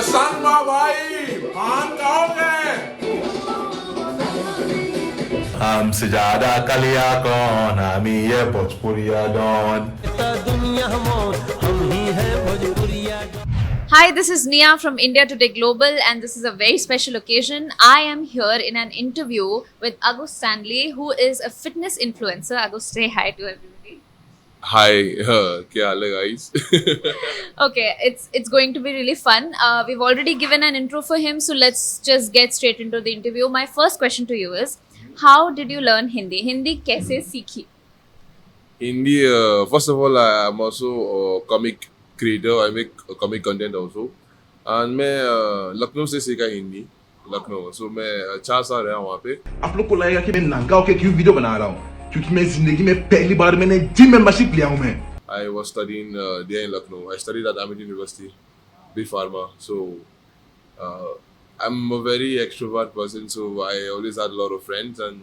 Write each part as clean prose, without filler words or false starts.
संगमा भाई भान गाओगे? हमसे ज्यादा कलिया कौन, हम ही ये भोजपुरिया don. Hi, this is Nia from India Today Global, and this is a very special occasion. I am here in an interview with Agus Stanley, who is a fitness influencer. Agus, say hi to everybody. Hi, क्या हाल है guys? Okay, it's going to be really fun. We've already given an intro for him, so let's just get straight into the interview. My first question to you is, how did you learn Hindi? Hindi कैसे सीखी? Hindi, first of all, I'm also a comic creator. I make comic content also. And मैं लखनऊ से सीखा Hindi, Lucknow. So मैं 4 साल रहा वहाँ पे. आप लोग को लगेगा कि मैं नंगा होके क्यों वीडियो बना रहा हूँ, क्योंकि मैं जिंदगी में पहली बार मैंने जिम मेंबरशिप लिया हूँ मैं. I was studying there in Lucknow. I studied at Amit University, B Pharma. So I'm a very extrovert person. So I always had a lot of friends and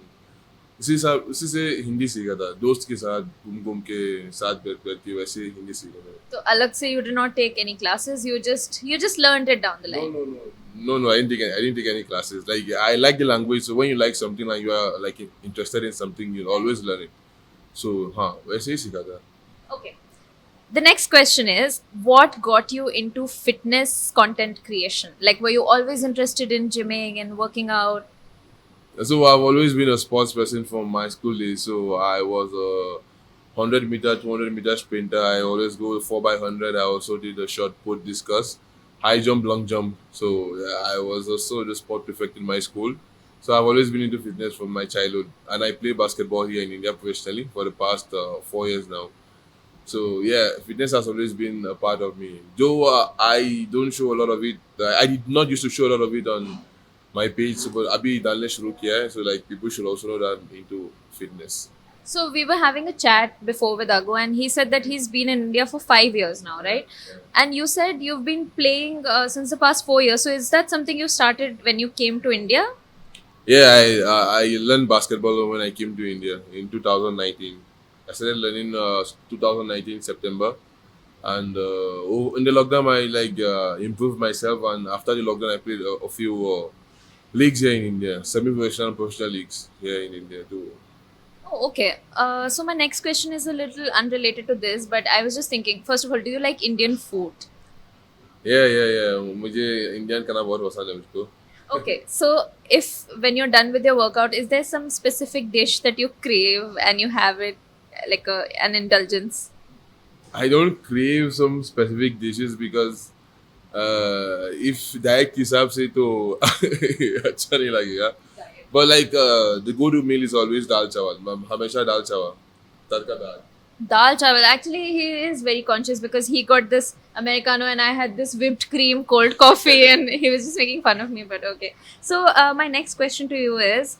उसी से हिंदी सीखा था. दोस्त के साथ घूम के साथ बैठ के वैसे हिंदी सीखा था. तो अलग से you did not take any classes. You just learned it down the line. No. I didn't take any classes. Like I like the language. So when you like something, like you are like interested in something, you'll always learn it. So वैसे ही सीखा था. Okay. The next question is, what got you into fitness content creation? Like, were you always interested in gymming and working out? So I've always been a sports person from my school days. So I was a 100-meter, 200-meter sprinter. I always go 4x100. I also did a shot put, discus, high jump, long jump. So yeah, I was also the sport prefect in my school. So I've always been into fitness from my childhood. And I play basketball here in India professionally for the past 4 years now. So yeah, fitness has always been a part of me. Though I don't show a lot of it. I did not used to show a lot of it on my page. So but अभी डालने शुरू किया है. So like people should also know that I'm into fitness. So we were having a chat before with Agu, and he said that he's been in India for 5 years now, right? And you said you've been playing since the past 4 years. So is that something you started when you came to India? Yeah, I learned basketball when I came to India in 2019. I started learning 2019 September, and in the lockdown I improved myself. And after the lockdown, I played a few leagues here in India, semi-professional and professional leagues here in India too. Oh, okay. So my next question is a little unrelated to this, but I was just thinking. First of all, do you like Indian food? Yeah. मुझे Indian खाना बहुत पसंद है मुझको. Okay, so if when you're done with your workout, is there some specific dish that you crave and you have it like an indulgence? I don't crave some specific dishes because if diet के हिसाब से तो अच्छा नहीं लगेगा. But like the go-to meal is always dal chawal. हमेशा दाल चावल, तड़का दाल. Dal chawal. Actually, he is very conscious because he got this Americano and I had this whipped cream cold coffee and he was just making fun of me, but okay. So my next question to you is,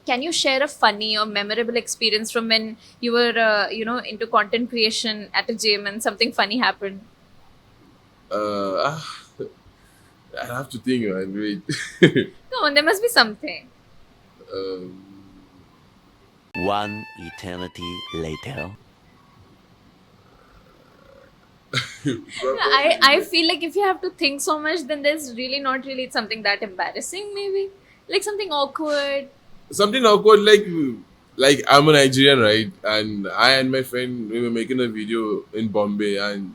can you share a funny or memorable experience from when you were, into content creation at a gym and something funny happened? I have to think, man. Wait. Come on, there must be something. One eternity later. I feel like if you have to think so much, then there's really not really something that embarrassing, maybe. Like something awkward. Something awkward, like I'm a Nigerian, right? And I and my friend, we were making a video in Bombay, and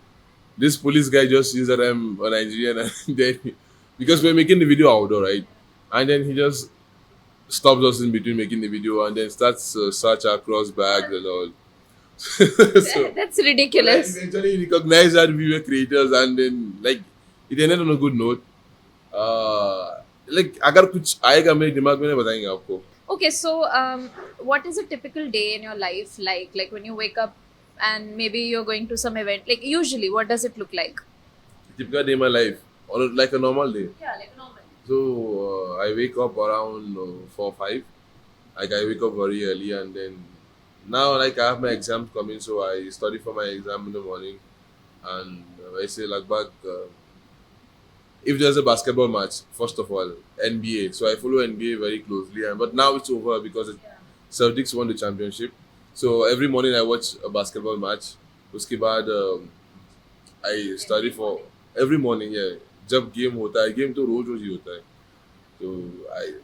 this police guy just sees that I'm a Nigerian, and then because we're making the video outdoor, right? And then he just stops us in between making the video, and then starts search across bags and all. So That's ridiculous. eventually he recognized that we were creators, and then like it ended on a good note. Like अगर कुछ आएगा मेरे दिमाग में नहीं बताएंगे आपको. Okay, so what is a typical day in your life like? Like when you wake up and maybe you're going to some event. Like usually, what does it look like? Typical day in my life, or like a normal day. Yeah, like normal. So I wake up around 4-5. Like I wake up very early, and then now like I have my exams coming, so I study for my exam in the morning. And I say like back, if there's a basketball match, first of all, NBA. So I follow NBA very closely, but now it's over because Celtics won the championship. So every morning I watch a basketball match. Uske baad I study for every morning. Yeah, जब game होता है, game तो रोज रोज ही होता है, तो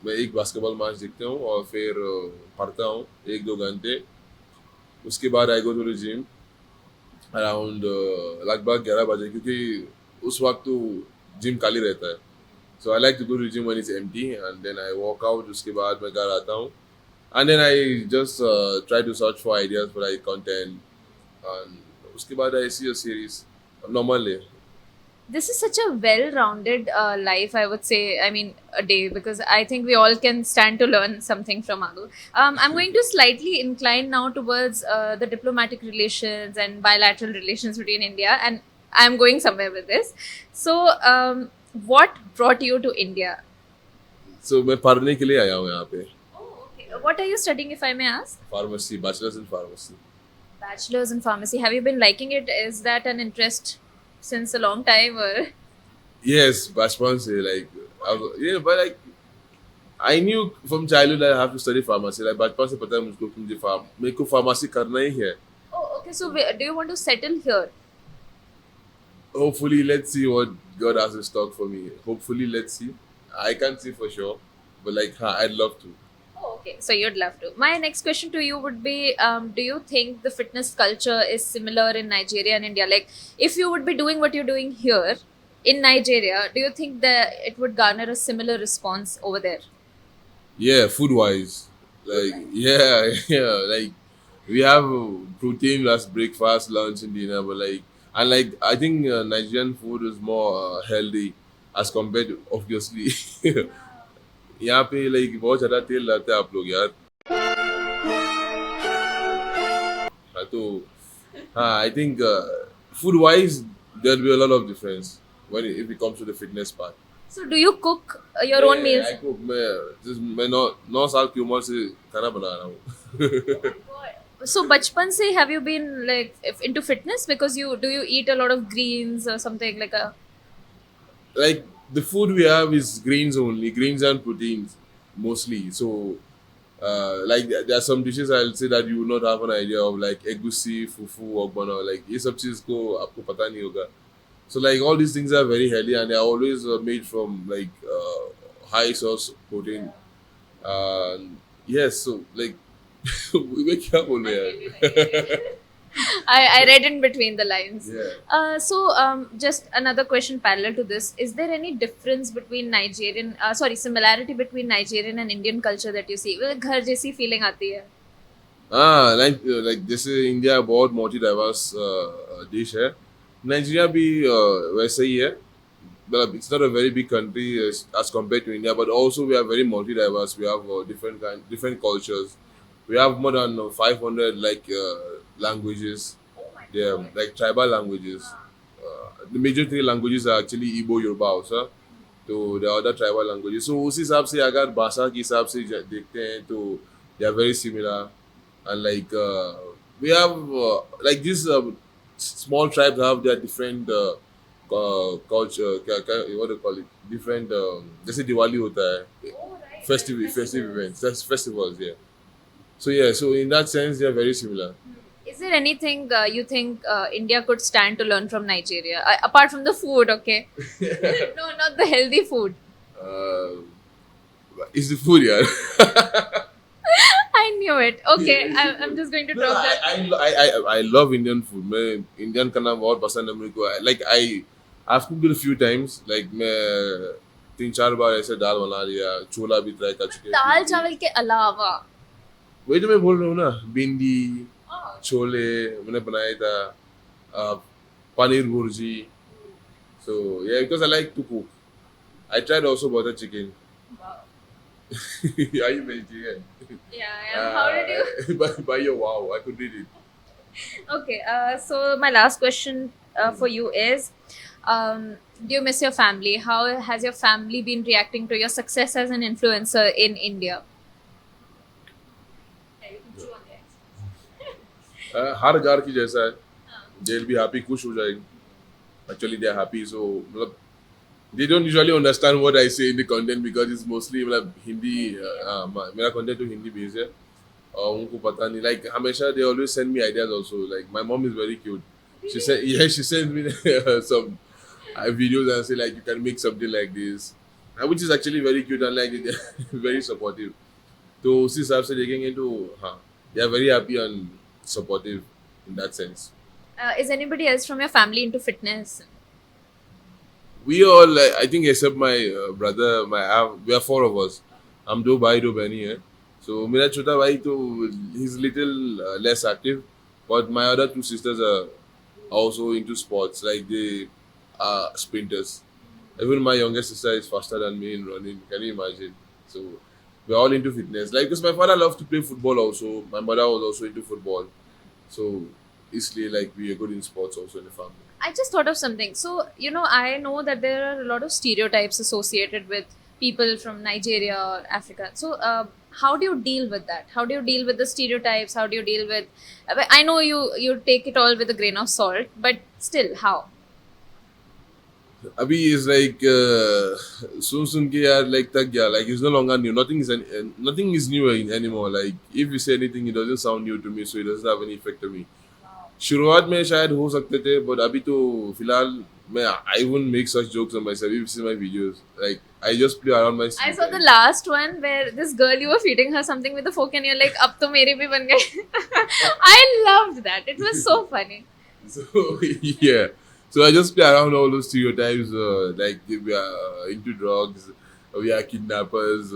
मैं एक basketball match देखता हूँ और फिर पढ़ता हूँ 1-2 घंटे। उसके बाद I go to the gym around लगभग 11 बजे, क्योंकि उस वक्त तो जिम खाली रहता है। So I like to go to gym when it's empty and then I walk out. उसके बाद मैं घर आता हूँ and then I just try to search for ideas for I content and उसके बाद I see a series normally. This is such a well-rounded life, I would say. I mean, a day, because I think we all can stand to learn something from Adu. I'm going to slightly incline now towards the diplomatic relations and bilateral relations between India, and I'm going somewhere with this. So, what brought you to India? सो मैं पढ़ने के लिए आया हूँ यहाँ पे, Oh, okay. What are you studying, if I may ask? Pharmacy, bachelors in pharmacy. Bachelor's in pharmacy. Have you been liking it? Is that an interest since a long time, or? Yes, bachpan se yeah, but like I knew from childhood that I have to study pharmacy. Like bachpan se pata hai mujhko कि मुझे मेरे को pharmacy करना ही है। Oh, okay. So, do you want to settle here? Hopefully, let's see what God has in stock for me. Hopefully, let's see. I can't see for sure, but like I'd love to. Oh, okay. So you'd love to. My next question to you would be: do you think the fitness culture is similar in Nigeria and India? Like, if you would be doing what you're doing here in Nigeria, do you think that it would garner a similar response over there? Yeah, food wise, like yeah, yeah, like we have protein as breakfast, lunch, and dinner, but like and like I think Nigerian food is more healthy as compared to obviously यहाँ पे like बहुत ज़्यादा तेल लाते हैं आप लोग यार। हाँ तो हाँ I think food wise there'll be a lot of difference when if it comes to the fitness part. So, do you cook your own meals? I cook, मैं 9 साल की उम्र से खाना बना रहा हूँ। So, bachpan se have you been like into fitness, because you eat a lot of greens or something like a? Like the food we have is greens only, greens and proteins mostly. So like there are some dishes I'll say that you will not have an idea of, like egusi, fufu, ogbonna, like ये सब चीज को आपको पता नहीं होगा। So like all these things are very healthy and they are always made from like high source protein. Yes, so like मैं क्या बोल रहे हैं? I read in between the lines. Yeah. So, just another question parallel to this: is there any difference between similarity between Nigerian and Indian culture that you see? Well, घर जैसी feeling आती है. like जैसे India बहुत multi diverse देश है, Nigeria भी वैसे ही है, but it's not a very big country as compared to India, but also we are very multi diverse. We have different cultures. We have more than 500 like languages. They are like tribal languages. The major 3 languages are actually Igbo, Yoruba, Hausa. तो there are other tribal languages. So उस हिसाब से अगर भाषा के हिसाब से देखते हैं तो they are very similar. And like we have like these small tribes have their different culture, what do you call it? Different जैसे दिवाली होता है, festive events, that's festivals, yeah. So yeah, so in that sense, they are very similar. Is there anything you think India could stand to learn from Nigeria, apart from the food? Okay, no, not the healthy food. It's the food, yeah. I knew it. Okay, I'm just going to drop that. I love Indian food. मैं Indian खाना बहुत पसंद है मेरे को. Like I've cooked it a few times. Like मैं 3-4 बार ऐसे दाल बना लिया, छोला भी ट्राई कर चुके हैं। दाल चावल के अलावा वही तो मैं बोल रहा हूँ ना, भिंडी, छोले मैंने बनाया था, paneer bhurji. So yeah, because I like to cook. I tried also butter chicken. Wow. Are you vegetarian? Yeah, I am. How did you? By your wow, I could read it. Okay, so my last question for you is, do you miss your family? How has your family been reacting to your success as an influencer in India? हर घर की जैसा है, they'll be happy, खुश हो जाएगी. Actually they are happy, so मतलब they don't usually understand what I say in the content because it's mostly मतलब हिंदी, मेरा content तो हिंदी based है और उनको पता नहीं, like हमेशा they always send me ideas also. Like my mom is very cute. She sends me some videos and say like you can make something like this, and which is actually very cute and like very supportive. तो उसी हिसाब से देखेंगे तो हाँ, they are very happy and supportive in that sense. Is anybody else from your family into fitness? We all, like, I think except my brother, we are four of us. हम दो भाई दो बहनी है. So मेरा छोटा भाई तो he's little less active, but my other two sisters are also into sports. Like they are sprinters. Even my youngest sister is faster than me in running. Can you imagine? So we're all into fitness. Like because my father loved to play football also. My mother was also into football. So easily like we are good in sports also in the family. I just thought of something. So, I know that there are a lot of stereotypes associated with people from Nigeria or Africa. So, how do you deal with that? How do you deal with the stereotypes? How do you deal with? I know you take it all with a grain of salt, but still, how? Abhi is like soon ke yaar like tak gaya. Like it's no longer new. Nothing is new anymore. Like if you say anything, it doesn't sound new to me, so it doesn't have any effect on me. शुरुआत में शायद हो सकते थे, but अभी तो फिलहाल मैं I won't make such jokes on myself. If you see my videos, like I just play around my. I saw the last one where this girl, you were feeding her something with a fork and you're like, अब तो मेरे भी बन गए. I loved that. It was so funny. So yeah, so I just play around all those stereotypes, like we are into drugs, we are kidnappers.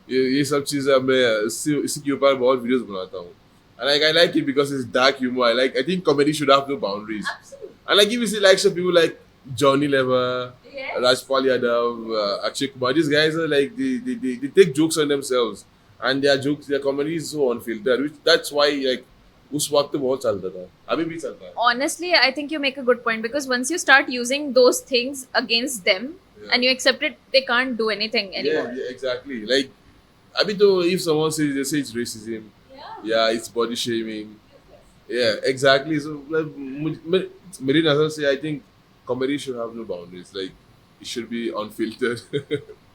ये सब चीज़ें मैं इसी के ऊपर बहुत videos बनाता हूँ. And like I like it because it's dark humor. I think comedy should have no boundaries. Absolutely. And like if you see like some people like Johnny Lever, Yes. Rajpal Yadav, Akshay Kumar, these guys are like they take jokes on themselves, and their comedy is so unfiltered. That's why like उस वक्त बहुत चलता था, अभी भी चलता है. Honestly, I think you make a good point because once you start using those things against them and you accept it, they can't do anything anymore. Yeah, exactly. Like अभी तो if someone says they say it's racism, yeah, it's body shaming. Yeah, exactly. So like, मेरी नजर से I think comedy should have no boundaries. Like it should be unfiltered.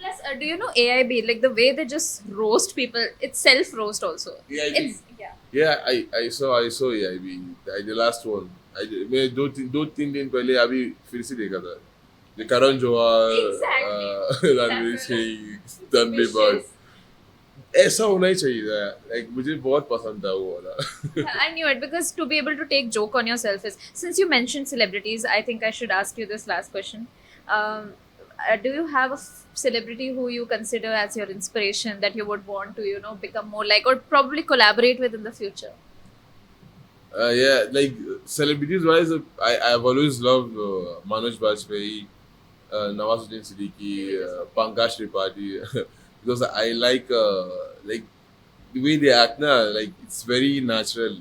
Plus, do you know AIB? Like the way they just roast people, it's self roast also. AIB? It's, yeah. Yeah, I saw AIB. The last one. मैं दो तीन दिन पहले अभी फिर से देखा था. The Karan Johar, Exactly. Ranveer That's Singh, Tanvi Bhatt. Vicious. ऐसा होना ही चाहिए था. Like मुझे बहुत पसंद था वो वाला. I knew it because to be able to take joke on yourself is, since you mentioned celebrities, I think I should ask you this last question. Do you have a celebrity who you consider as your inspiration that you would want to become more like or probably collaborate with in the future? Yeah, like celebrities wise, I've always loved Manoj Bajpayee, Nawazuddin Siddiqui, Pankaj Tripathi, because I like the way they act now. Like it's very natural.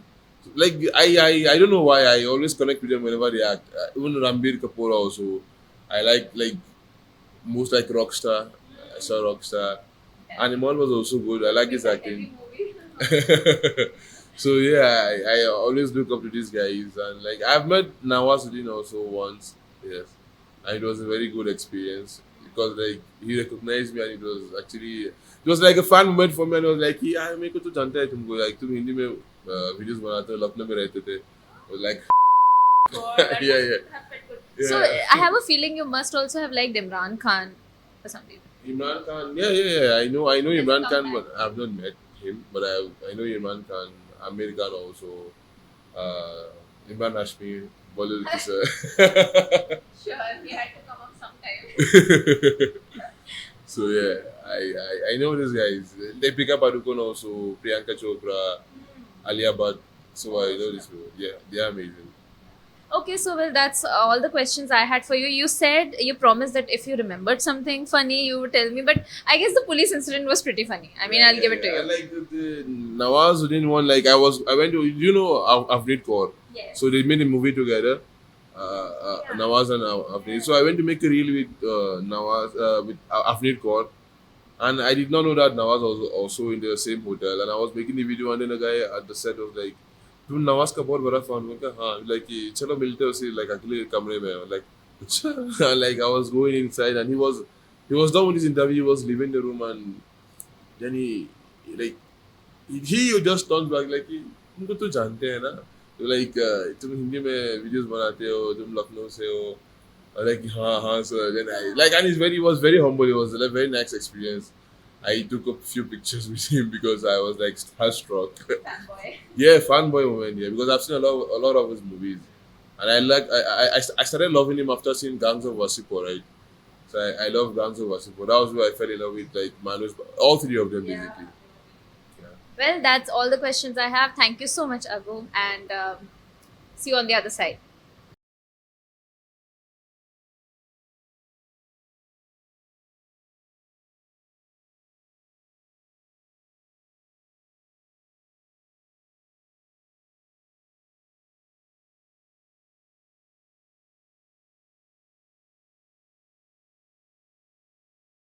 Like I don't know why I always connect with them whenever they act. Even Ranbir Kapoor also, I like most like Rockstar. I saw Rockstar. Animal was also good. I like his acting. So yeah, I always look up to these guys, and like I've met Nawazuddin also once, yes, and it was a very good experience because like he recognized me and it was like a fun moment for me, and I was like, yeah, मेरे को तो जानता है तुमको, like तुम हिंदी में videos बनाते हो, लखनऊ में रहते थे, I was like yeah. So I have a feeling you must also have liked Imran Khan or something. Imran Khan, yeah. I know Imran Khan, come but I have not met him, but I know Imran Khan, Amir Khan also, Imran Hashmi, Bollywood kisser. Sure, he had to come up sometime. So yeah, I know these guys. Deepika Padukone also, Priyanka Chopra, Alia Bhatt. So I know these people. Yeah, they are amazing. Okay, so well, that's all the questions I had for you. You promised that if you remembered something funny, you would tell me. But I guess the police incident was pretty funny. I mean, I'll give it to you. And like the Nawazuddin one, like I went to, Afneet Kaur. Yes. So they made a movie together, Nawaz and Afneet. So I went to make a reel with Nawaz, with Afneet Kaur. And I did not know that Nawaz was also in the same hotel. And I was making the video, and then a guy at the set was like, तुम नवाज का बहुत बड़ा fan हो क्या? हाँ, like चलो मिलते हैं उसी like अगले कमरे में, like अच्छा. Like I was going inside and he was done with his interview. He was leaving the room, and then he just turned back like तुमको तो जानते हैं ना, like तुम हिंदी में videos बनाते हो, तुम लखनऊ से हो, I was like, huh. So then and he was very humble. It was a very nice experience. I took a few pictures with him because I was like starstruck. Fanboy. Yeah, fanboy moment. Yeah, because I've seen a lot of his movies, and I started loving him after seeing Gangs of Wasseypur, right? So I love Gangs of Wasseypur. That was where I fell in love with like Manoj, all three of them Yeah. basically. Yeah. Well, that's all the questions I have. Thank you so much, Agu, and see you on the other side.